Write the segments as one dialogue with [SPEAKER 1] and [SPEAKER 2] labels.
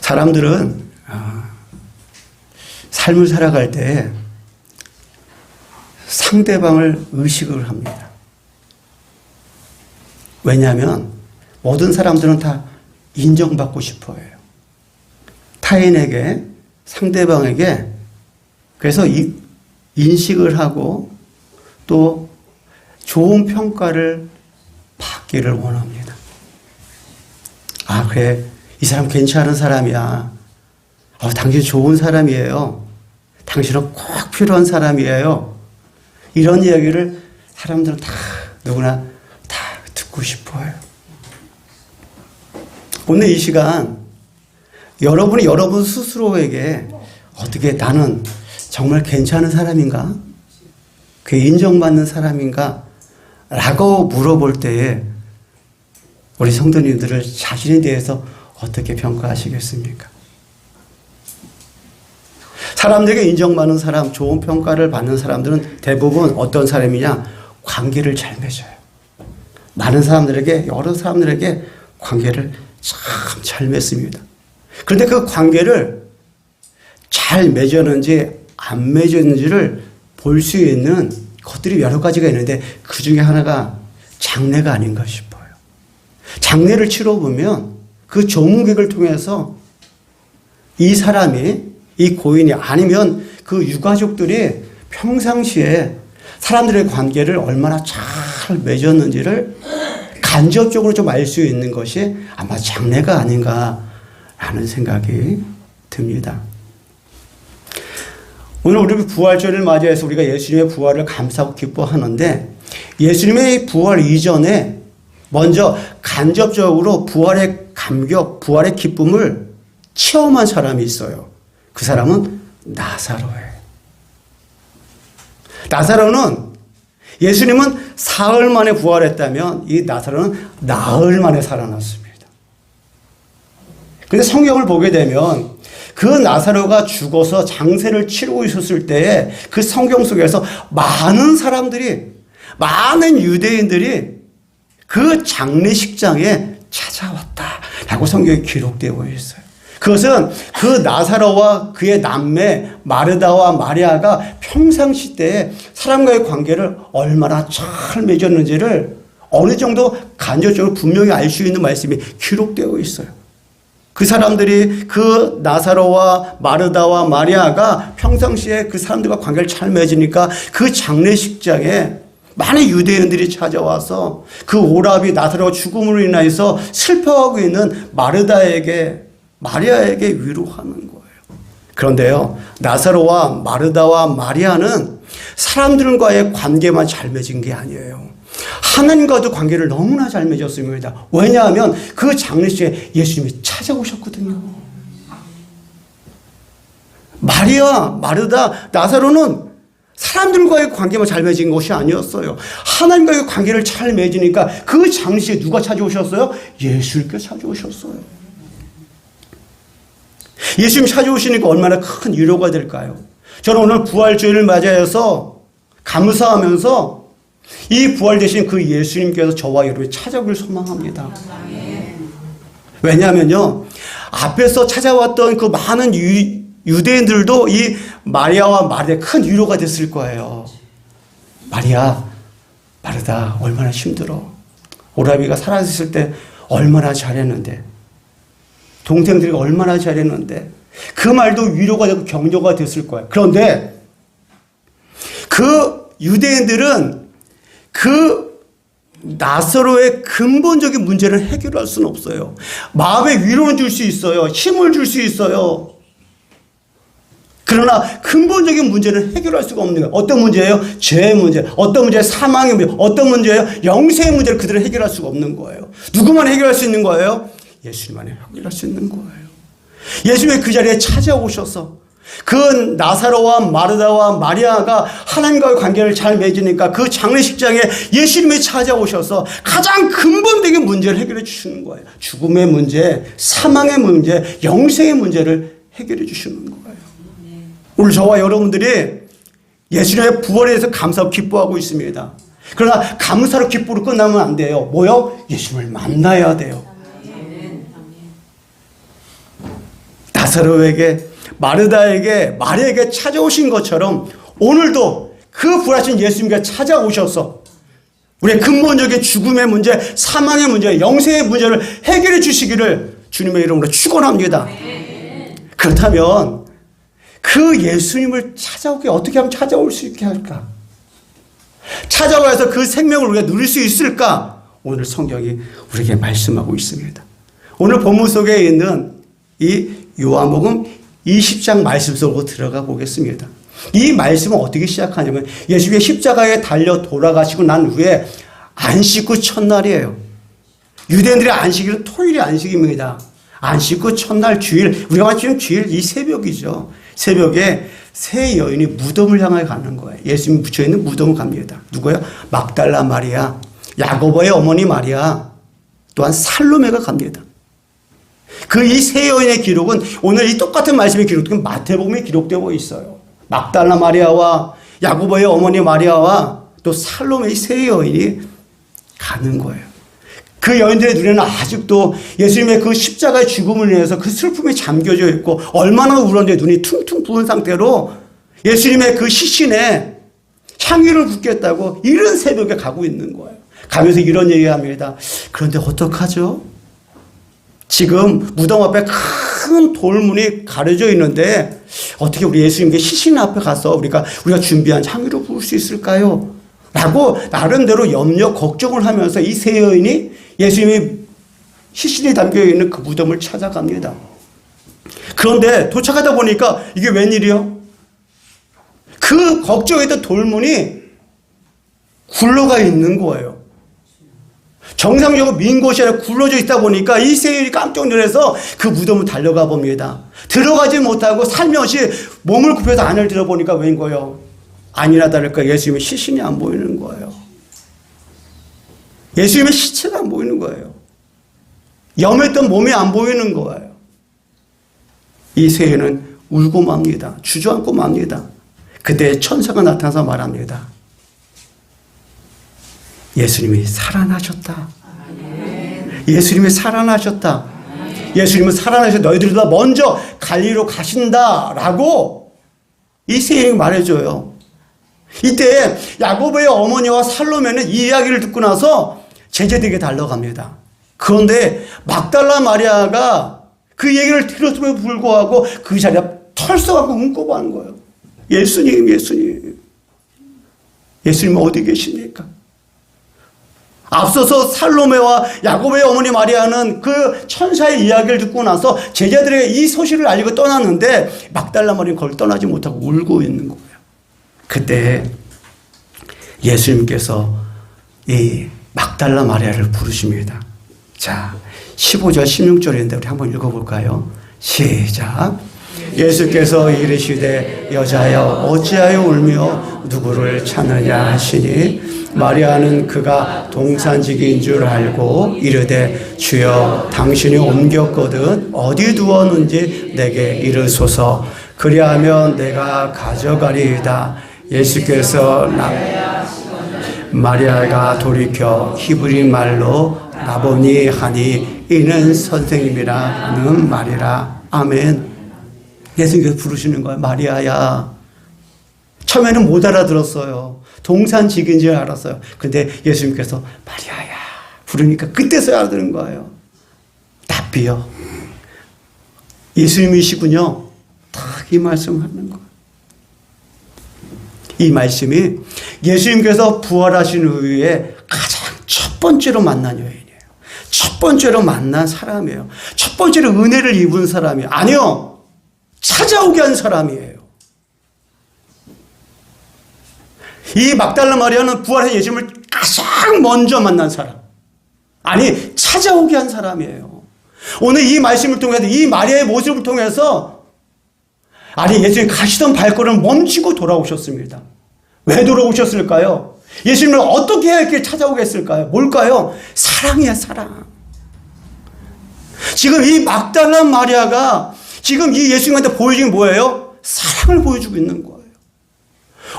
[SPEAKER 1] 사람들은 삶을 살아갈 때 상대방을 의식을 합니다. 왜냐하면 모든 사람들은 다 인정받고 싶어 해요. 타인에게, 상대방에게 그래서 인식을 하고 또 좋은 평가를 받기를 원합니다. 아, 그래. 이 사람 괜찮은 사람이야. 당신 좋은 사람이에요. 당신은 꼭 필요한 사람이에요. 이런 이야기를 사람들은 다 누구나 다 듣고 싶어요. 오늘 이 시간 여러분이 여러분 스스로에게 어떻게 나는 정말 괜찮은 사람인가? 그게 인정받는 사람인가? 라고 물어볼 때에 우리 성도님들을 자신에 대해서 어떻게 평가하시겠습니까? 사람들에게 인정받는 사람, 좋은 평가를 받는 사람들은 대부분 어떤 사람이냐? 관계를 잘 맺어요. 많은 사람들에게, 여러 사람들에게 관계를 참 잘 맺습니다. 그런데 그 관계를 잘 맺었는지 안 맺었는지를 볼 수 있는 것들이 여러 가지가 있는데 그 중에 하나가 장례가 아닌가 싶어요. 장례를 치러보면 그 조문객을 통해서 이 사람이, 이 고인이 아니면 그 유가족들이 평상시에 사람들의 관계를 얼마나 잘 맺었는지를 간접적으로 좀 알 수 있는 것이 아마 장례가 아닌가라는 생각이 듭니다. 오늘 우리 부활절을 맞이해서 우리가 예수님의 부활을 감사하고 기뻐하는데 예수님의 부활 이전에 먼저 간접적으로 부활의 감격, 부활의 기쁨을 체험한 사람이 있어요. 그 사람은 나사로예요. 나사로는 예수님은 사흘 만에 부활했다면 이 나사로는 나흘 만에 살아났습니다. 그런데 성경을 보게 되면 그 나사로가 죽어서 장세를 치르고 있었을 때에 그 성경 속에서 많은 사람들이, 많은 유대인들이 그 장례식장에 찾아왔다라고 성경에 기록되어 있어요. 그것은 그 나사로와 그의 남매 마르다와 마리아가 평상시 때에 사람과의 관계를 얼마나 잘 맺었는지를 어느 정도 간접적으로 분명히 알 수 있는 말씀이 기록되어 있어요. 그 사람들이 그 나사로와 마르다와 마리아가 평상시에 그 사람들과 관계를 잘 맺으니까 그 장례식장에 많은 유대인들이 찾아와서 그 오라비 나사로가 죽음으로 인해서 슬퍼하고 있는 마리아에게 위로하는 거예요. 그런데요, 나사로와 마르다와 마리아는 사람들과의 관계만 잘 맺은 게 아니에요. 하나님과도 관계를 너무나 잘 맺었습니다. 왜냐하면 그 장례식에 예수님이 찾아오셨거든요. 마리아, 마르다, 나사로는 사람들과의 관계만 잘 맺은 것이 아니었어요. 하나님과의 관계를 잘 맺으니까 그 장례식에 누가 찾아오셨어요? 예수님께서 찾아오셨어요. 예수님 찾아오시니까 얼마나 큰 위로가 될까요? 저는 오늘 부활주일을 맞이해서 감사하면서 이 부활되신 그 예수님께서 저와 여러분이 찾아오길 소망합니다. 왜냐하면요, 앞에서 찾아왔던 그 많은 유대인들도 이 마리아와 마르다의 큰 위로가 됐을 거예요. 마리아, 마르다 얼마나 힘들어. 오라비가 살아있을 때 얼마나 잘했는데, 동생들이 얼마나 잘했는데, 그 말도 위로가 되고 격려가 됐을 거예요. 그런데 그 유대인들은 그 나사로의 근본적인 문제를 해결할 수는 없어요. 마음의 위로는 줄 수 있어요. 힘을 줄 수 있어요. 그러나 근본적인 문제를 해결할 수가 없는 거예요. 어떤 문제예요? 죄의 문제, 어떤 문제예요? 사망의 문제, 어떤 문제예요? 영생의 문제를 그들은 해결할 수가 없는 거예요. 누구만 해결할 수 있는 거예요? 예수님만이 해결할 수 있는 거예요. 예수님이 그 자리에 찾아오셔서 그 나사로와 마르다와 마리아가 하나님과의 관계를 잘 맺으니까 그 장례식장에 예수님이 찾아오셔서 가장 근본적인 문제를 해결해 주시는 거예요. 죽음의 문제, 사망의 문제, 영생의 문제를 해결해 주시는 거예요. 오늘 저와 여러분들이 예수님의 부활에 대해서 감사하고 기뻐하고 있습니다. 그러나 감사로 기쁨으로 끝나면 안 돼요. 뭐요? 예수님을 만나야 돼요. 나사로에게, 마르다에게, 마리아에게 찾아오신 것처럼 오늘도 그 부활하신 예수님께 찾아오셔서 우리의 근본적인 죽음의 문제, 사망의 문제, 영생의 문제를 해결해 주시기를 주님의 이름으로 축원합니다. 그렇다면 그 예수님을 찾아오게 어떻게 하면 찾아올 수 있게 할까? 찾아와서 그 생명을 우리가 누릴 수 있을까? 오늘 성경이 우리에게 말씀하고 있습니다. 오늘 본문 속에 있는 이 요한복음 20장 말씀 속으로 들어가 보겠습니다. 이 말씀은 어떻게 시작하냐면 예수님의 십자가에 달려 돌아가시고 난 후에 안식 후 첫날이에요. 유대인들의 안식일은 토요일이 안식입니다. 안식 후 첫날 주일, 우리가 말하는 주일 이 새벽이죠. 새벽에 세 여인이 무덤을 향해 가는 거예요. 예수님이 묻혀있는 무덤을 갑니다. 누구요? 막달라 마리아, 야고보의 어머니 마리아, 또한 살로메가 갑니다. 그 이 세 여인의 기록은 오늘 이 똑같은 말씀의 기록은 마태복음에 기록되고 있어요. 막달라 마리아와 야고보의 어머니 마리아와 또 살로메 이 세 여인이 가는 거예요. 그 여인들의 눈에는 아직도 예수님의 그 십자가의 죽음을 인해서 그 슬픔에 잠겨져 있고 얼마나 울었는데 눈이 퉁퉁 부은 상태로 예수님의 그 시신에 향유를 붓겠다고 이른 새벽에 가고 있는 거예요. 가면서 이런 얘기합니다. 그런데 어떡하죠? 지금 무덤 앞에 큰 돌문이 가려져 있는데 어떻게 우리 예수님께 시신 앞에 가서 우리가 준비한 향유를 부을 수 있을까요? 라고 나름대로 염려 걱정을 하면서 이 세 여인이 예수님이 시신이 담겨있는 그 무덤을 찾아갑니다. 그런데 도착하다 보니까 이게 웬일이요? 그 걱정했던 돌문이 굴러가 있는 거예요. 정상적으로 민 곳이 아니라 굴러져 있다 보니까 이 세 여인이 깜짝 놀라서 그 무덤을 달려가 봅니다. 들어가지 못하고 살며시 몸을 굽혀서 안을 들어보니까 웬 거예요? 아니나 다를까 예수님의 시신이 안 보이는 거예요. 예수님의 시체가 안 보이는 거예요. 염했던 몸이 안 보이는 거예요. 이 세 여인은 울고 맙니다. 주저앉고 맙니다. 그때 천사가 나타나서 말합니다. 예수님이 살아나셨다. 예수님이 살아나셨다. 예수님은 살아나셔서 너희들보다 먼저 갈리로 가신다라고 이 세 여인이 말해줘요. 이때 야고보의 어머니와 살로메는 이 이야기를 듣고 나서 제자들에게 달려갑니다. 그런데 막달라 마리아가 그 얘기를 들었음에도 불구하고 그 자리에 털썩하고 웃고 하는 거예요. 예수님, 예수님. 예수님 어디 계십니까? 앞서서 살로메와 야고보의 어머니 마리아는 그 천사의 이야기를 듣고 나서 제자들에게 이 소식을 알리고 떠났는데 막달라 마리아는 그걸 떠나지 못하고 울고 있는 거예요. 그때 예수님께서 이 막달라 마리아를 부르십니다. 자, 15절 16절인데 우리 한번 읽어볼까요? 시작. 예수께서 이르시되 여자여 어찌하여 울며 누구를 찾느냐 하시니 마리아는 그가 동산지기인 줄 알고 이르되 주여 당신이 옮겼거든 어디 두었는지 내게 이르소서 그리하면 내가 가져가리이다. 예수께서 마리아가 돌이켜 히브리 말로 라보니 하니 이는 선생님이라 하는 말이라. 아멘. 예수님께서 부르시는 거예요. 마리아야. 처음에는 못 알아들었어요. 동산지기인 줄 알았어요. 근데 예수님께서 마리아야 부르니까 그때서야 알아들은 거예요. 답비요. 예수님이시군요. 딱 이 말씀하는 거예요. 이 말씀이 예수님께서 부활하신 후에 가장 첫 번째로 만난 여인이에요. 첫 번째로 만난 사람이에요. 첫 번째로 은혜를 입은 사람이에요. 아니요. 찾아오게 한 사람이에요. 이 막달라 마리아는 부활한 예수님을 가장 먼저 만난 사람. 아니, 찾아오게 한 사람이에요. 오늘 이 말씀을 통해서 이 마리아의 모습을 통해서 아니 예수님 가시던 발걸음을 멈추고 돌아오셨습니다. 왜 돌아오셨을까요? 예수님을 어떻게 해야 이렇게 찾아오겠을까요? 뭘까요? 사랑이야, 사랑. 지금 이 막달라 마리아가 지금 이 예수님한테 보여주는 뭐예요? 사랑을 보여주고 있는 거예요.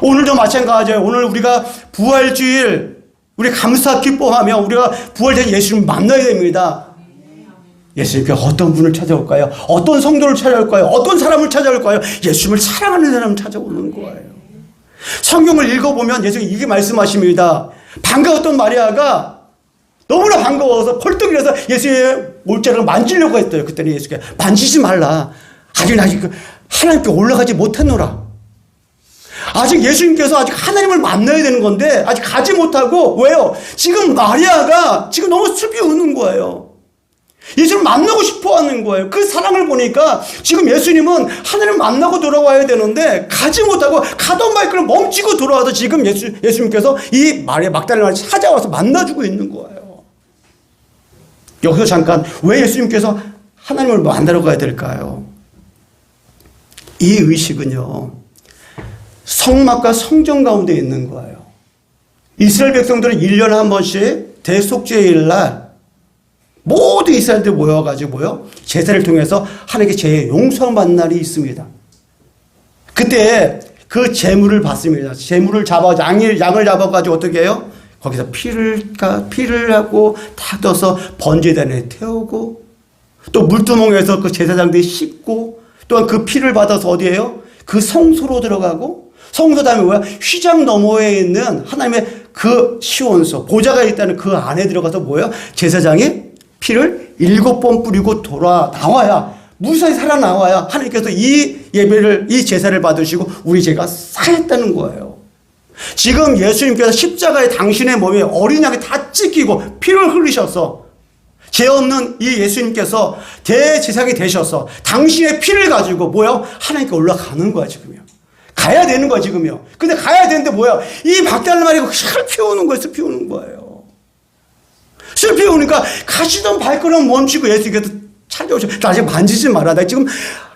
[SPEAKER 1] 오늘도 마찬가지예요. 오늘 우리가 부활주일 우리 감사 기뻐하며 우리가 부활된 예수님을 만나야 됩니다. 예수님께 어떤 분을 찾아올까요? 어떤 성도를 찾아올까요? 어떤 사람을 찾아올까요? 예수님을 사랑하는 사람을 찾아오는 거예요. 성경을 읽어보면 예수님이 이게 말씀하십니다. 반가웠던 마리아가 너무나 반가워서 펄떡 일어서 예수의 옷자락을 만지려고 했어요. 그때는 예수께 만지지 말라. 아직 하나님께 올라가지 못했노라. 아직 예수님께서 아직 하나님을 만나야 되는 건데 아직 가지 못하고, 왜요? 지금 마리아가 지금 너무 슬피 우는 거예요. 예수님을 만나고 싶어 하는 거예요. 그 사랑을 보니까 지금 예수님은 하나님을 만나고 돌아와야 되는데 가지 못하고 가던 발걸음 멈추고 돌아와서 지금 예수님께서 이 마리아 막달라를 찾아와서 만나주고 있는 거예요. 여기서 잠깐 왜 예수님께서 하나님을 만나러 가야 될까요? 이 의식은요, 성막과 성전 가운데 있는 거예요. 이스라엘 백성들은 1년에 한 번씩 대속죄일 날 모두 이스라엘들 모여가지고요, 제사를 통해서 하나님께 죄의 용서를 받는 날이 있습니다. 그때 그 제물을 받습니다. 제물을 양을 잡아가지고 어떻게 해요? 거기서 피를 하고 다 떠서 번제단에 태우고, 또 물두멍에서 그 제사장들이 씻고, 또한 그 피를 받아서 어디에요? 그 성소로 들어가고, 성소 다음에 뭐야? 휘장 너머에 있는 하나님의 그 시온소, 보좌가 있다는 그 안에 들어가서 뭐예요? 제사장이 피를 7번 뿌리고 나와야, 무사히 살아나와야 하나님께서 이 예배를, 이 제사를 받으시고 우리 죄가 사했다는 거예요. 지금 예수님께서 십자가에 당신의 몸에 어린 양이 다 찢기고 피를 흘리셔서 죄 없는 이 예수님께서 대제사장이 되셔서 당신의 피를 가지고 뭐요? 하나님께 올라가는 거야, 지금요. 가야 되는 거야, 지금요. 근데 가야 되는데 뭐야? 이 막달라 마리아가 슬피 우는 거예요, 슬피 우는 거예요. 슬피 우니까 가시던 발걸음 멈추고 예수님께서 찾아오셔. 나 지금 만지지 마라. 나 지금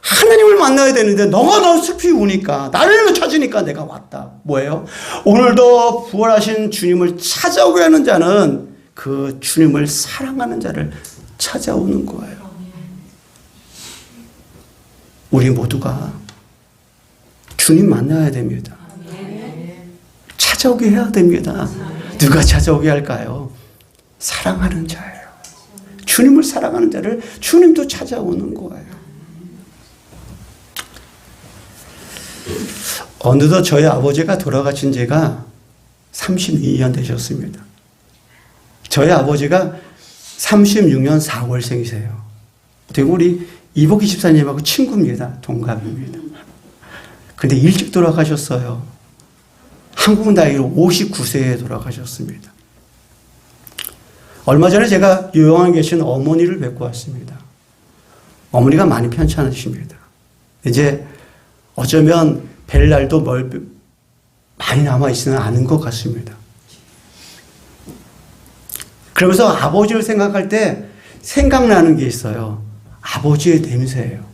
[SPEAKER 1] 하나님을 만나야 되는데 너가 너무 슬피 우니까, 나를 찾으니까 내가 왔다. 뭐예요? 오늘도 부활하신 주님을 찾아오게 하는 자는 그 주님을 사랑하는 자를 찾아오는 거예요. 우리 모두가 주님 만나야 됩니다. 찾아오게 해야 됩니다. 누가 찾아오게 할까요? 사랑하는 자예요. 주님을 사랑하는 자를 주님도 찾아오는 거예요. 어느덧 저희 아버지가 돌아가신 지가 32년 되셨습니다. 저희 아버지가 36년 4월생이세요. 그리고 우리 이복희 집사님하고 친구입니다. 동갑입니다. 근데 일찍 돌아가셨어요. 한국 나이로 59세에 돌아가셨습니다. 얼마 전에 제가 요양원에 계신 어머니를 뵙고 왔습니다. 어머니가 많이 편찮으십니다. 이제 어쩌면 뵐 날도 많이 남아있지는 않은 것 같습니다. 그러면서 아버지를 생각할 때 생각나는 게 있어요. 아버지의 냄새예요.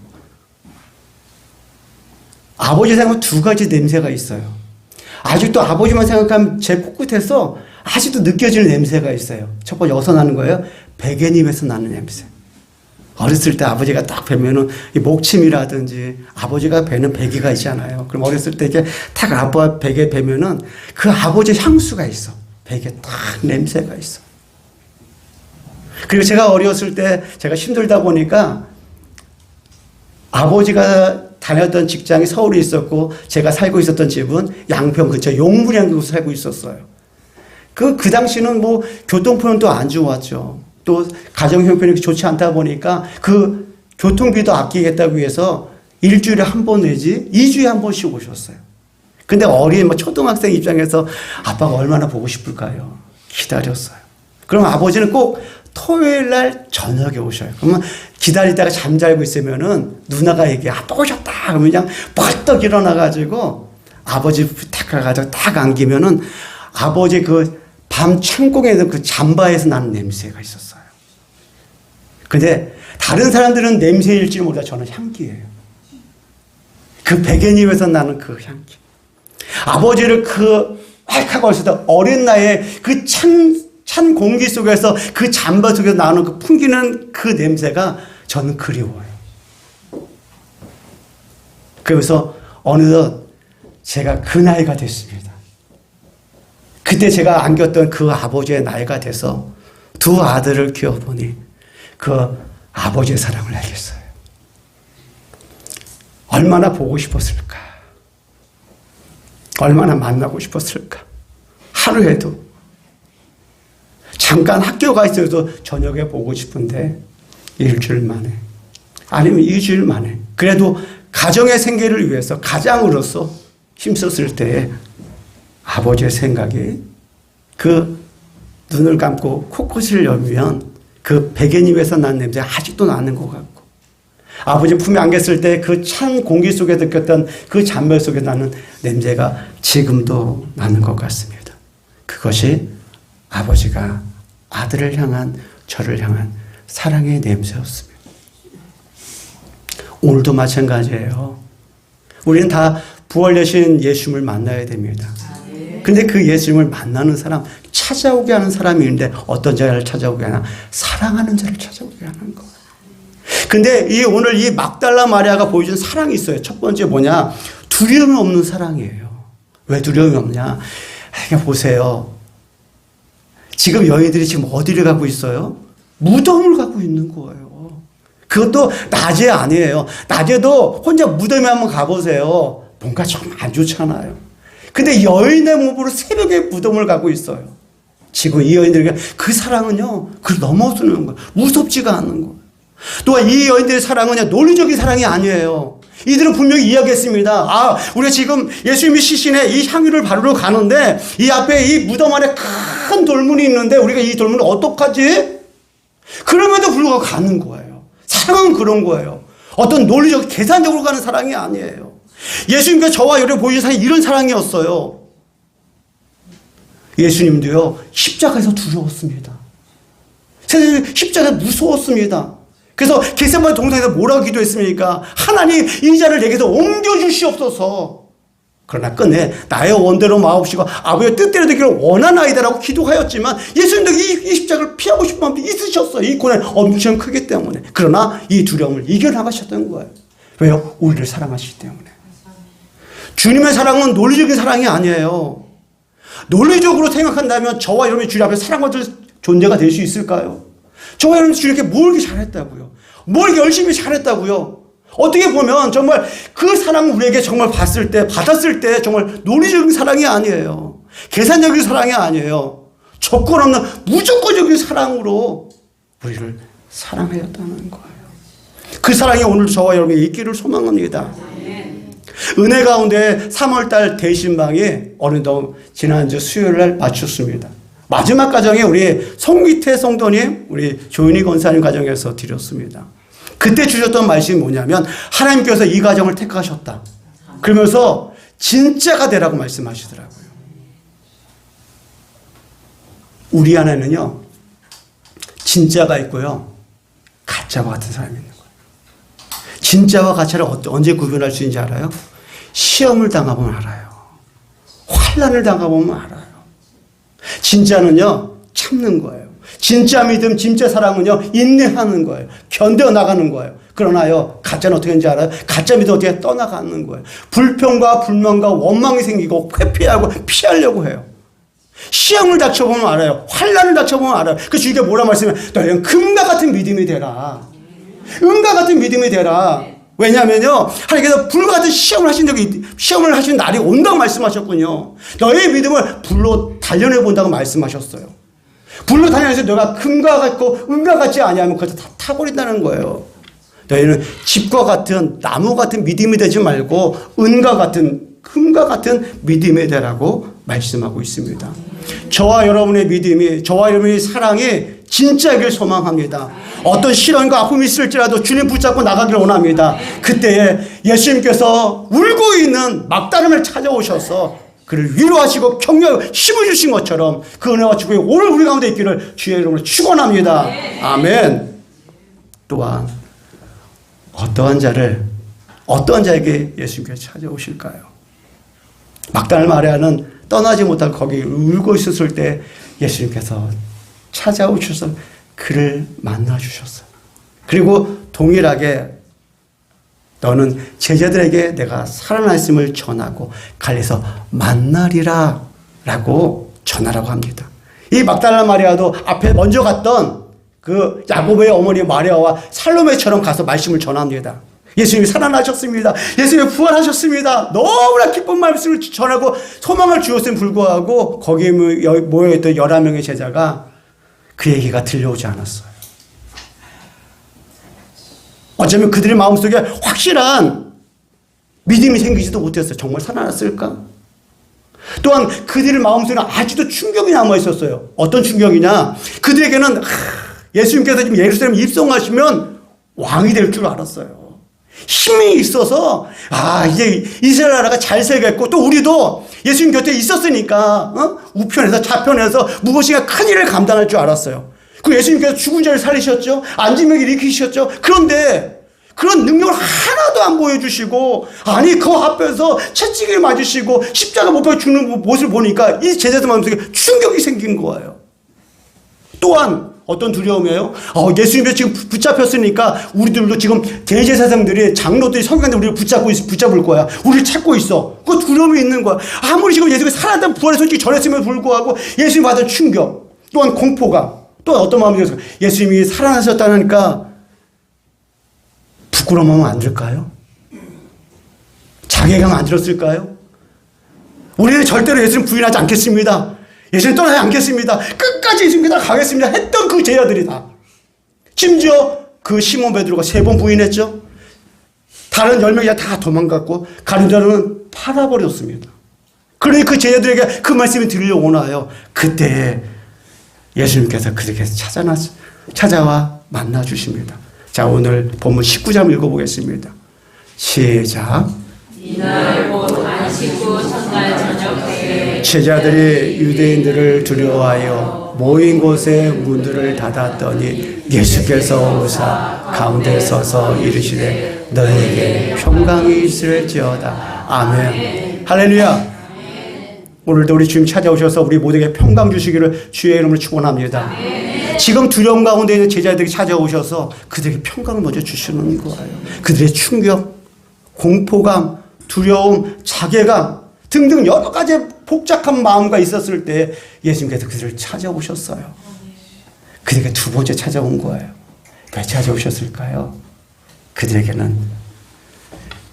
[SPEAKER 1] 아버지 생각하면 두 가지 냄새가 있어요. 아직도 아버지만 생각하면 제 코끝에서 아직도 느껴지는 냄새가 있어요. 첫 번째 어디서 나는 거예요? 베개님에서 나는 냄새. 어렸을 때 아버지가 딱 뵈면은 이 목침이라든지 아버지가 베는 베개가 있잖아요. 그럼 어렸을 때 이렇게 딱 아빠 베개 베면은 그 아버지 향수가 있어. 베개 딱 냄새가 있어. 그리고 제가 어렸을 때 제가 힘들다 보니까 아버지가 다녔던 직장이 서울에 있었고 제가 살고 있었던 집은 양평 근처 용문이라는 곳에 살고 있었어요. 그 당시는 뭐 교통편도 안 좋았죠. 또 가정 형편이 좋지 않다 보니까 그 교통비도 아끼겠다고 해서 일주일에 한 번 내지 2주에 한 번씩 오셨어요. 근데 어린 초등학생 입장에서 아빠가 얼마나 보고 싶을까요? 기다렸어요. 그럼 아버지는 꼭 토요일 날 저녁에 오셔요. 그러면 기다리다가 잠자고 있으면은 누나가 얘기해. 아빠 오셨다. 그러면 그냥 벌떡 일어나가지고 아버지 부탁해가지고 딱 안기면은 아버지 그 밤 창공에 있는 그 잠바에서 나는 냄새가 있었어요. 근데 다른 사람들은 냄새일지 몰라 저는 향기예요. 그 베개님에서 나는 그 향기. 아버지를 그 활하고 있을 때 어린 나이에 그 찬 공기 속에서 그 잠바 속에서 나오는 그 풍기는 그 냄새가 저는 그리워요. 그래서 어느덧 제가 그 나이가 됐습니다. 그때 제가 안겼던 그 아버지의 나이가 돼서 두 아들을 키워보니 그 아버지의 사랑을 알겠어요. 얼마나 보고 싶었을까? 얼마나 만나고 싶었을까? 하루에도 잠깐 학교 가 있어도 저녁에 보고 싶은데 일주일 만에 아니면 2주일 만에 그래도 가정의 생계를 위해서 가장으로서 힘썼을 때에 아버지의 생각이 그 눈을 감고 코끝을 열면 그 베개잎에서 난 냄새 아직도 나는 것 같고 아버지 품에 안겼을 때 그 찬 공기 속에 느꼈던 그 잔별 속에 나는 냄새가 지금도 나는 것 같습니다. 그것이 아버지가 아들을 향한 저를 향한 사랑의 냄새였습니다. 오늘도 마찬가지예요. 우리는 다 부활 되신 예수님을 만나야 됩니다. 근데 그 예수님을 만나는 사람, 찾아오게 하는 사람이 있는데 어떤 자를 찾아오게 하나? 사랑하는 자를 찾아오게 하는 거예요. 근데 오늘 이 막달라 마리아가 보여준 사랑이 있어요. 첫 번째 뭐냐? 두려움이 없는 사랑이에요. 왜 두려움이 없냐? 그냥 보세요. 지금 여인들이 지금 어디를 가고 있어요? 무덤을 가고 있는 거예요. 그것도 낮에 아니에요. 낮에도 혼자 무덤에 한번 가보세요. 뭔가 좀 안 좋잖아요. 근데 여인의 몸으로 새벽에 무덤을 가고 있어요. 지금 이 여인들에게 그 사랑은요, 그걸 넘어서는 거예요. 무섭지가 않는 거예요. 또한 이 여인들의 사랑은 논리적인 사랑이 아니에요. 이들은 분명히 이야기했습니다. 아, 우리가 지금 예수님이 시신에 이 향유를 바르러 가는데 이 앞에 이 무덤 안에 큰 돌문이 있는데 우리가 이 돌문을 어떡하지? 그럼에도 불구하고 가는 거예요. 사랑은 그런 거예요. 어떤 논리적, 계산적으로 가는 사랑이 아니에요. 예수님께서 저와 여러분 보여준 사랑이 이런 사랑이었어요. 예수님도요, 십자가에서 두려웠습니다. 세상에 십자가 무서웠습니다. 그래서 겟세마네 동산에서 뭐라고 기도했습니까? 하나님, 이 자를 내게서 옮겨주시옵소서. 그러나 끝내 나의 원대로 마옵시고 아버지의 뜻대로 되기를 원하나이다라고 기도하였지만 예수님도 이 십자가를 피하고 싶은 마음도 있으셨어요. 이 고난이 엄청 크기 때문에. 그러나 이 두려움을 이겨나가셨던 거예요. 왜요? 우리를 사랑하시기 때문에. 주님의 사랑은 논리적인 사랑이 아니에요. 논리적으로 생각한다면 저와 여러분이 주님 앞에 사랑받을 존재가 될 수 있을까요? 저와 여러분이 주님께 뭘 이렇게 잘했다고요? 뭘 이렇게 열심히 잘했다고요? 어떻게 보면 정말 그 사랑을 우리에게 정말 받았을 때 정말 논리적인 사랑이 아니에요. 계산적인 사랑이 아니에요. 조건 없는 무조건적인 사랑으로 우리를 사랑하였다는 거예요. 그 사랑이 오늘 저와 여러분이 있기를 소망합니다. 은혜 가운데 3월달 대신방이 어느덧 지난주 수요일날 마쳤습니다. 마지막 가정에 우리 송기태 성도님, 우리 조윤희 권사님 가정에서 드렸습니다. 그때 주셨던 말씀이 뭐냐면 하나님께서 이 가정을 택하셨다. 그러면서 진짜가 되라고 말씀하시더라고요. 우리 안에는요, 진짜가 있고요, 가짜와 같은 사람이 있는 거예요. 진짜와 가짜를 언제 구분할 수 있는지 알아요? 시험을 당하보면 알아요. 환난을 당하보면 알아요. 진짜는요, 참는 거예요. 진짜 믿음, 진짜 사랑은요, 인내하는 거예요. 견뎌나가는 거예요. 그러나요, 가짜는 어떻게 하는지 알아요? 가짜 믿음 어떻게 떠나가는 거예요. 불평과 불만과 원망이 생기고 회피하고 피하려고 해요. 시험을 닥쳐보면 알아요. 환난을 닥쳐보면 알아요. 그래서 이게 뭐라 말씀해? 너희는 금과 같은 믿음이 되라. 은과 같은 믿음이 되라. 왜냐하면요, 하나님께서 불과 같은 시험을 하신 날이 온다고 말씀하셨군요. 너의 믿음을 불로 단련해 본다고 말씀하셨어요. 불로 단련해서 너가 금과 같고 은과 같지 아니하면 그것도 다 타버린다는 거예요. 너희는 집과 같은 나무 같은 믿음이 되지 말고 은과 같은 금과 같은 믿음이 되라고 말씀하고 있습니다. 저와 여러분의 믿음이, 저와 여러분의 사랑이 진짜이길 소망합니다. 어떤 시련과 아픔이 있을지라도 주님 붙잡고 나가기를 원합니다. 그때에 예수님께서 울고 있는 막다름을 찾아오셔서 그를 위로하시고 격려 힘을 주신 것처럼 그 은혜와 축복이 오늘 우리 가운데 있기를 주의 이름으로 축원합니다. 아멘. 또한 어떠한 자에게 예수님께서 찾아오실까요? 막달라 마리아는 떠나지 못하고 거기 울고 있었을 때 예수님께서 찾아오셔서 그를 만나주셨어요. 그리고 동일하게 너는 제자들에게 내가 살아났음을 전하고 갈려서 만나리라 라고 전하라고 합니다. 이 막달라 마리아도 앞에 먼저 갔던 그 그 야곱의 어머니 마리아와 살로메처럼 가서 말씀을 전합니다. 예수님이 살아나셨습니다. 예수님이 부활하셨습니다. 너무나 기쁜 말씀을 전하고 소망을 주었음에 불구하고 거기에 모여있던 11명의 제자가 그 얘기가 들려오지 않았어요. 어쩌면 그들의 마음속에 확실한 믿음이 생기지도 못했어요. 정말 살아났을까? 또한 그들의 마음속에는 아직도 충격이 남아있었어요. 어떤 충격이냐? 그들에게는 예수님께서 지금 예루살렘에 입성하시면 왕이 될 줄 알았어요. 힘이 있어서 이제 이스라엘 나라가 잘 살겠고 또 우리도 예수님 곁에 있었으니까 우편에서 좌편에서 무엇인가 큰 일을 감당할 줄 알았어요. 그 예수님께서 죽은 자를 살리셨죠. 앉은 명을 일으키셨죠. 그런데 그런 능력을 하나도 안 보여주시고 그 앞에서 채찍을 맞으시고 십자가 못 박혀 죽는 모습을 보니까 이 제자들 마음속에 충격이 생긴 거예요. 또한 어떤 두려움이에요? 예수님이 지금 붙잡혔으니까 우리들도 지금 대제사장들이 장로들이 성경들 우리를 붙잡을 거야. 우리를 찾고 있어. 그 두려움이 있는 거야. 아무리 지금 예수님이 살아났다는 부활의 소식이 전했음에도 불구하고 예수님이 받은 충격, 또한 공포감, 또 어떤 마음이 들었어요? 예수님이 살아나셨다니까 부끄러움하면 안 될까요? 자괴감 안 들었을까요? 우리는 절대로 예수님 부인하지 않겠습니다. 예수님 떠나지 않겠습니다. 끝까지 예수님 따라가겠습니다. 했던 그 제자들이다. 심지어 그 시몬 베드로가 3번 부인했죠. 다른 10명이 다 도망갔고 가룟자는 팔아버렸습니다. 그러니 그 제자들에게 그 말씀이 들려오나요? 그때 예수님께서 그들에게 찾아와 만나 주십니다. 자, 오늘 본문 19장 읽어보겠습니다. 시작.
[SPEAKER 2] 이날 곧 안식 후 첫날 저녁 때에
[SPEAKER 1] 제자들이 유대인들을 두려워하여 모인 곳에 문들을 닫았더니 예수께서 오사 가운데 서서 이르시되 너에게 평강이 있을지어다. 아멘. 할렐루야. 오늘도 우리 주님 찾아오셔서 우리 모두에게 평강 주시기를 주의 이름으로 축원합니다. 지금 두려움 가운데 있는 제자들이 찾아오셔서 그들에게 평강을 먼저 주시는 거예요. 그들의 충격, 공포감, 두려움, 자괴감 등등 여러 가지 복잡한 마음과 있었을 때 예수님께서 그들을 찾아오셨어요. 그들에게 2번째 찾아온 거예요. 왜 찾아오셨을까요? 그들에게는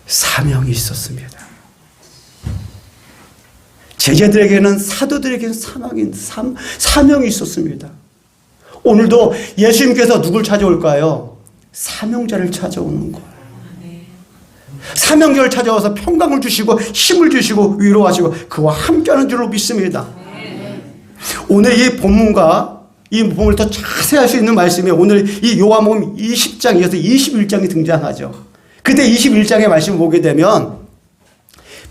[SPEAKER 1] 사명이 있었습니다. 제자들에게는 사도들에게는 사명이 있었습니다. 오늘도 예수님께서 누굴 찾아올까요? 사명자를 찾아오는 거예요. 사명자를 찾아와서 평강을 주시고 힘을 주시고 위로하시고 그와 함께하는 줄로 믿습니다. 오늘 이 본문과 이 본문을 더 자세히 할 수 있는 말씀이 오늘 이 요한복음 20장 이어서 21장이 등장하죠. 그때 21장의 말씀을 보게 되면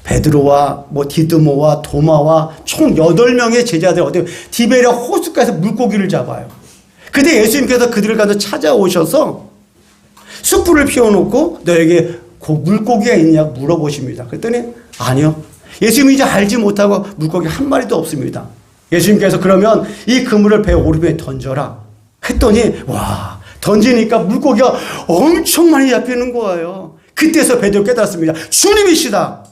[SPEAKER 1] 베드로와 디드모와 도마와 총 8명의 제자들 디베랴 호숫가에서 물고기를 잡아요. 그때 예수님께서 그들을 가서 찾아오셔서 숯불을 피워놓고 너에게 물고기가 있냐고 물어보십니다. 그랬더니 아니요. 예수님이 이제 알지 못하고 물고기 한 마리도 없습니다. 예수님께서 그러면 이 그물을 배 오른편에 던져라 했더니 던지니까 물고기가 엄청 많이 잡히는 거예요. 그때서 베드로 깨닫습니다. 주님이시다.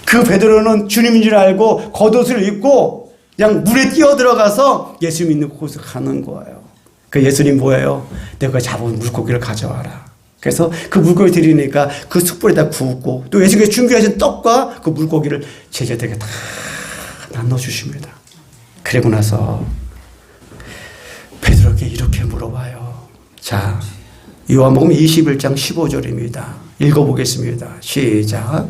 [SPEAKER 1] 그 베드로는 주님인 줄 알고 겉옷을 입고 그냥 물에 뛰어들어가서 예수님 있는 곳을 가는 거예요. 그 예수님 뭐예요? 내가 잡은 물고기를 가져와라. 그래서 그 물고기 드리니까 그 숯불에다 구웠고 또 예수님께서 준비하신 떡과 그 물고기를 제자들에게 다 나눠주십니다. 그리고 나서 베드로에게 이렇게 물어봐요. 자, 요한복음 21장 15절입니다. 읽어보겠습니다. 시작.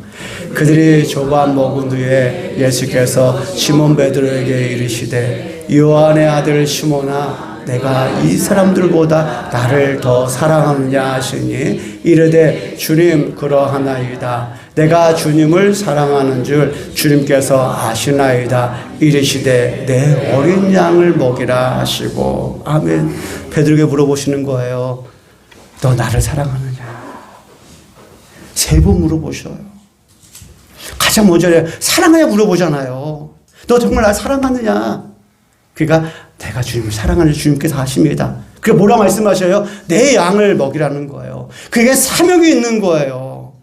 [SPEAKER 1] 그들이 조반 먹은 후에 예수께서 시몬 베드로에게 이르시되 요한의 아들 시몬아 내가 이 사람들보다 나를 더 사랑하느냐 하시니 이르되 주님 그러하나이다. 내가 주님을 사랑하는 줄 주님께서 아시나이다. 이르시되 내 어린 양을 먹이라 하시고 아멘. 베드로에게 물어보시는 거예요. 너 나를 사랑하느냐? 3번 물어보셔요. 가장 먼저 사랑하냐 물어보잖아요. 너 정말 날 사랑하느냐? 그러니까 내가 주님을 사랑하는 주님께서 하십니다. 그게 뭐라 말씀하셔요? 내 양을 먹이라는 거예요. 그게 사명이 있는 거예요.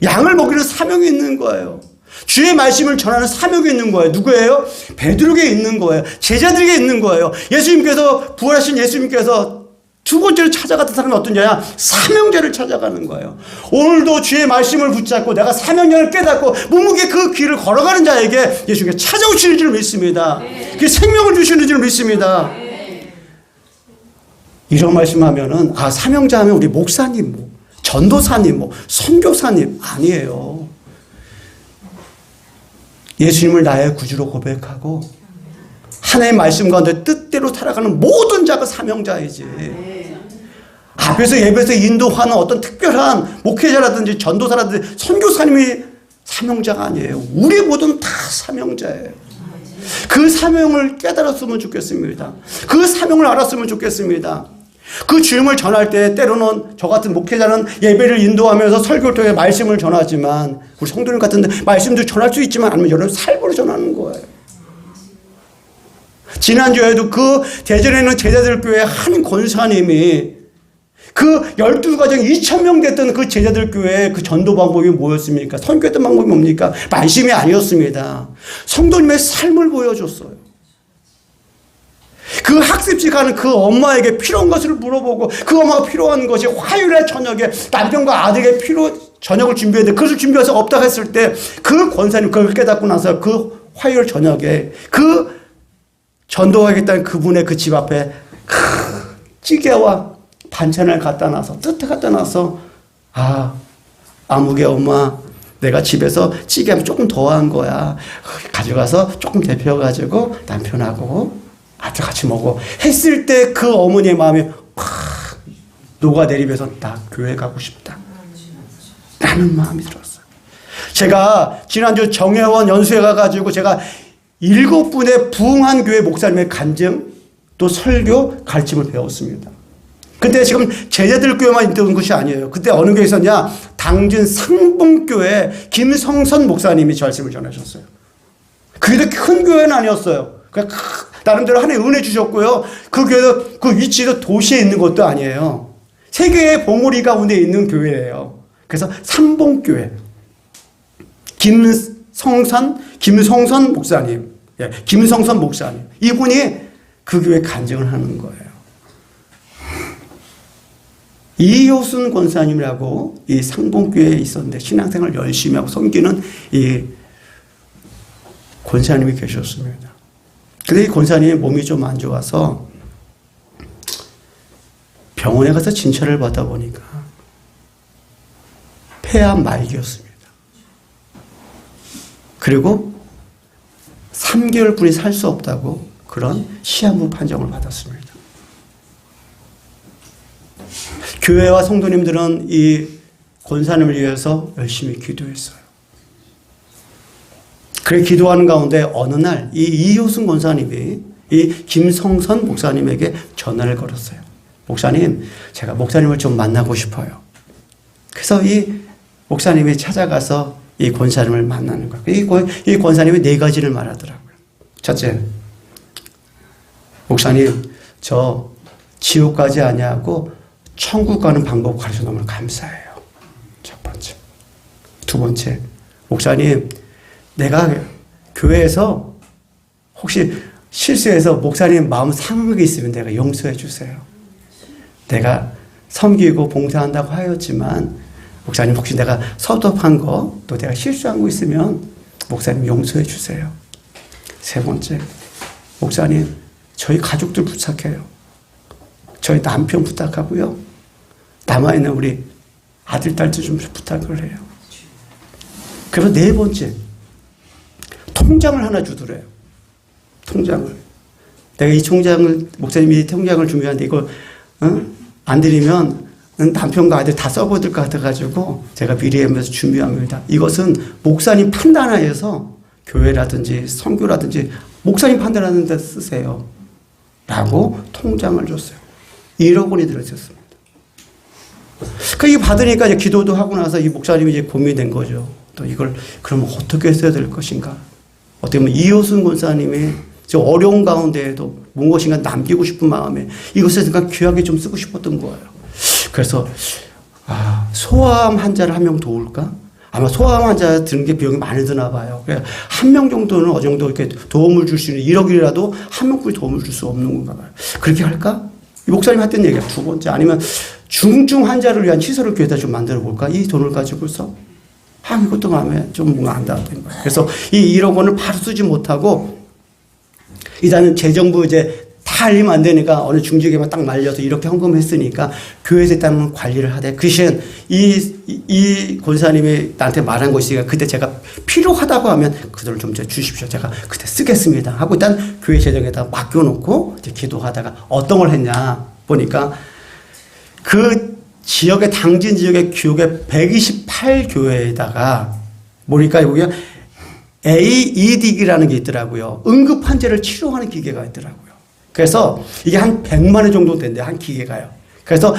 [SPEAKER 1] 양을 먹이는 사명이 있는 거예요. 주의 말씀을 전하는 사명이 있는 거예요. 누구예요? 베드로에게 있는 거예요. 제자들에게 있는 거예요. 예수님께서 부활하신 예수님께서 두 번째로 찾아갔던 사람이 어떤 자냐? 사명자를 찾아가는 거예요. 오늘도 주의 말씀을 붙잡고 내가 사명자를 깨닫고 묵묵히 그 길을 걸어가는 자에게 예수님께서 찾아오시는 줄 믿습니다. 그 생명을 주시는 줄 믿습니다. 이런 말씀하면은 사명자 하면 우리 목사님, 뭐 전도사님, 뭐 선교사님 아니에요. 예수님을 나의 구주로 고백하고 하나님의 말씀 가운데 뜻대로 살아가는 모든 자가 사명자이지. 앞에서 예배에서 인도하는 어떤 특별한 목회자라든지 전도사라든지 선교사님이 사명자가 아니에요. 우리 모두는 다 사명자예요. 그 사명을 깨달았으면 좋겠습니다. 그 사명을 알았으면 좋겠습니다. 그 주임을 전할 때 때로는 저 같은 목회자는 예배를 인도하면서 설교를 통해 말씀을 전하지만 우리 성도님 같은 말씀도 전할 수 있지만 아니면 여러분 삶으로 전하는 거예요. 지난주에도 그 대전에 있는 제자들 교회 한 권사님이 그 12가정 2,000명 됐던 그 제자들 교회 그 전도 방법이 뭐였습니까? 선교했던 방법이 뭡니까? 말씀이 아니었습니다. 성도님의 삶을 보여줬어요. 그 학습지 가는 그 엄마에게 필요한 것을 물어보고 그 엄마가 필요한 것이 화요일에 저녁에 남편과 아들에게 저녁을 준비했는데 그것을 준비해서 없다고 했을 때 그 권사님 그걸 깨닫고 나서 그 화요일 저녁에 그 전도하겠다는 그분의 그 집 앞에 찌개와 반찬을 갖다 놔서 뜻에 갖다 놔서 아무개 엄마 내가 집에서 찌개 조금 더 한 거야. 가져가서 조금 데펴가지고 남편하고 아들 같이 먹어 했을 때 그 어머니의 마음이 확 녹아내리면서 나 교회 가고 싶다 라는 마음이 들었어요. 제가 지난주 정회원 연수회 가가지고 제가 7분의 부흥한 교회 목사님의 간증 또 설교 가르침을 배웠습니다. 근데 지금 제자들 교회만 있던 것이 아니에요. 그때 어느 교회에 있었냐? 당진 상봉교회 김성선 목사님이 말씀을 전하셨어요. 그게 큰 교회는 아니었어요. 나름대로 하나님 은혜 주셨고요. 그 교회도 그 위치도 도시에 있는 것도 아니에요. 세계의 봉우리 가운데 있는 교회예요. 그래서 삼봉교회 김성선 목사님, 김성선 목사님 이분이 그 교회 간증을 하는 거예요. 이효순 권사님이라고 이 상봉교회에 있었는데 신앙생활 열심히 하고 섬기는 이 권사님이 계셨습니다. 근데 이 권사님의 몸이 좀 안 좋아서 병원에 가서 진찰을 받아 보니까 폐암 말기였습니다. 그리고 3개월뿐이 살 수 없다고 그런 시한부 판정을 받았습니다. 교회와 성도님들은 이 권사님을 위해서 열심히 기도했어요. 그래 기도하는 가운데 어느 날 이 이효순 권사님이 이 김성선 목사님에게 전화를 걸었어요. 목사님, 제가 목사님을 좀 만나고 싶어요. 그래서 이 목사님이 찾아가서 이 권사님을 만나는 거예요. 이 권사님이 4가지를 말하더라고요. 첫째, 목사님, 저 지옥 가지 아니하고 천국 가는 방법 가르쳐 너무 감사해요. 첫 번째. 두 번째, 목사님, 내가 교회에서 혹시 실수해서 목사님 마음 상한 게 있으면 내가 용서해 주세요. 내가 섬기고 봉사한다고 하였지만 목사님 혹시 내가 섭섭한 거 또 내가 실수한 거 있으면 목사님 용서해 주세요. 세 번째, 목사님 저희 가족들 부탁해요. 저희 남편 부탁하고요. 남아있는 우리 아들, 딸들 좀 부탁을 해요. 그리고 네 번째, 통장을 하나 주더래요. 통장을. 내가 이 통장을, 목사님이 통장을 준비하는데 이걸, 안 드리면 남편과 아들 다 써버릴 것 같아가지고 제가 미리 하면서 준비합니다. 이것은 목사님 판단하에서 교회라든지 선교라든지 목사님 판단하는 데 쓰세요. 라고 통장을 줬어요. 1억 원이 들어있었습니다. 그 받으니까 이제 기도도 하고 나서 이 목사님이 이제 고민이 된 거죠. 또 이걸 그러면 어떻게 써야 될 것인가. 어떻게 보면 이효순 권사님이 저 어려운 가운데에도 무엇인가 남기고 싶은 마음에 이것을 잠깐 귀하게 좀 쓰고 싶었던 거예요. 그래서 소아암 환자를 한 명 도울까? 아마 소아암 환자 드는 게 비용이 많이 드나 봐요. 한 명 정도는 어느 정도 이렇게 도움을 줄 수 있는 1억이라도 한 명뿐이 도움을 줄 수 없는 건가 봐요. 그렇게 할까? 목사님 했던 얘기야. 두 번째. 아니면 중증 환자를 위한 시설을 교회에다 좀 만들어 볼까? 이 돈을 가지고서. 이것도 마음에 좀 뭔가 안 닿았던 거예요. 그래서 이 1억 원을 바로 쓰지 못하고 일단은 재정부 이제 다 알리면 안 되니까 어느 중직에만 딱 말려서 이렇게 헌금했으니까 교회에서 일단 관리를 하되 그 시엔 이 권사님이 나한테 말한 것이니까 그때 제가 필요하다고 하면 그 돈을 좀 주십시오. 제가 그때 쓰겠습니다. 하고 일단 교회 재정에다 맡겨놓고 이제 기도하다가 어떤 걸 했냐 보니까 그 지역의 당진 지역의 교회 128교회에다가 보니까 여기 AED라는 게 있더라고요. 응급 환자를 치료하는 기계가 있더라고요. 그래서 이게 한 100만 원 정도 된대, 한 기계가요. 그래서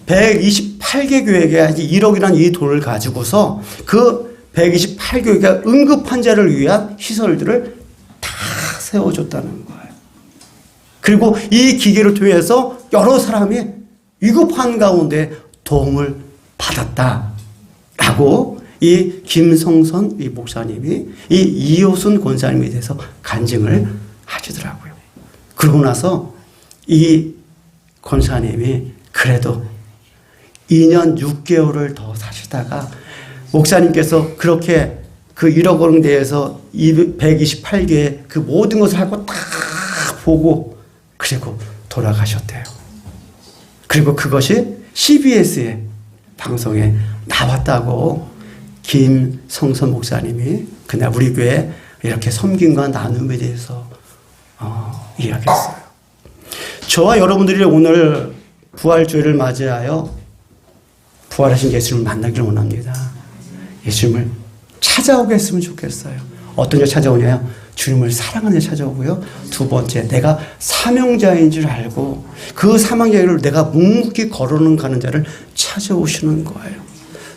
[SPEAKER 1] 128개 교회가 1억이라는 이 돈을 가지고서 그 128교회가 응급 환자를 위한 시설들을 다 세워줬다는 거예요. 그리고 이 기계를 통해서 여러 사람이 위급한 가운데 도움을 받았다라고 이 김성선 이 목사님이 이 이효순 권사님에 대해서 간증을 하시더라고요. 그러고 나서 이 권사님이 그래도 2년 6개월을 더 사시다가 목사님께서 그렇게 그 1억 원 대해서 128개의 그 모든 것을 하고 딱 보고 그리고 돌아가셨대요. 그리고 그것이 CBS의 방송에 나왔다고 김성선 목사님이 그날 우리 교회 이렇게 섬김과 나눔에 대해서 이야기했어요. 저와 여러분들이 오늘 부활주일을 맞이하여 부활하신 예수님을 만나기를 원합니다. 예수님을 찾아오게 했으면 좋겠어요. 어떤 자 찾아오냐요? 주님을 사랑하는 자 찾아오고요. 두 번째, 내가 사명자인 줄 알고 그 사명자를 내가 묵묵히 걸어는 가는 자를 찾아오시는 거예요.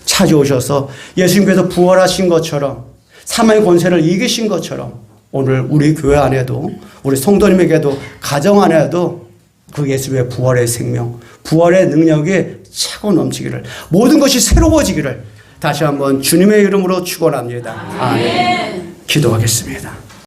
[SPEAKER 1] 찾아오셔서 예수님께서 부활하신 것처럼 사망의 권세를 이기신 것처럼 오늘 우리 교회 안에도 우리 성도님에게도 가정 안에도 그 예수님의 부활의 생명, 부활의 능력이 차고 넘치기를 모든 것이 새로워지기를 다시 한번 주님의 이름으로 축원합니다. 아멘. 기도하겠습니다.